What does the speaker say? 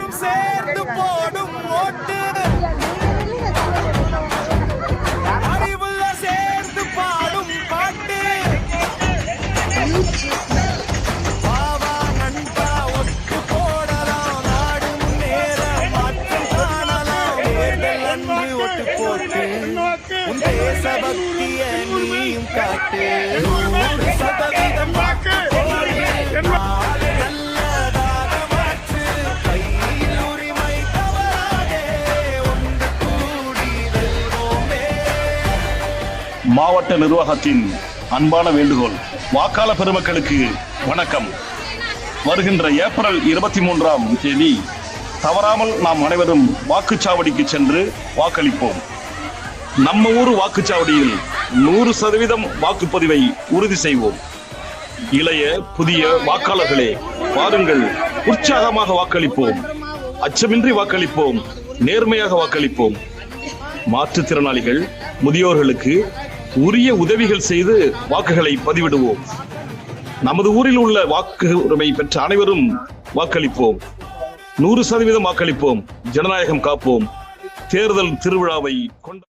எல்லோரும் சேர்ந்து போடும் ஓட்டு அறிவுள்ள சேர்ந்து பாடும் பாட்டு பாவா நண்பா ஒட்டு போடலாம் நாடு முன்னேற மாற்றம் காணலாம் தேர்தல் அன்று ஒட்டு போட்டு உன் தேசபக்திய நீயும் காட்டு 100% வாக்கு நல்லதாக மாற்று கையில் உரிமை தவறாதே ஒன்று கூடி வெல்வோமே. மாவட்ட நிர்வாகத்தின் அன்பான வேண்டுகோள். வாக்காளர் பெருமக்களுக்கு வணக்கம். வருகின்ற ஏப்ரல் 23ஆம் தேதி தவறாமல் நாம் அனைவரும் வாக்குச்சாவடிக்கு சென்று வாக்களிப்போம். நம்ம ஊர் வாக்குச்சாவடியில் 100% வாக்குப்பதிவை உறுதி செய்வோம். இளைய புதிய வாக்காளர்களே, வாருங்கள், உற்சாகமாக வாக்களிப்போம், அச்சமின்றி வாக்களிப்போம், நேர்மையாக வாக்களிப்போம். மாற்றுத்திறனாளிகள், முதியோர்களுக்கு உரிய உதவிகள் செய்து வாக்குகளை பதிவிடுவோம். நமது ஊரில் உள்ள வாக்கு உரிமை பெற்ற அனைவரும் வாக்களிப்போம். 100% வாக்களிப்போம். ஜனநாயகம் காப்போம். தேர்தல் திருவிழாவை கொண்டாடுவோம்.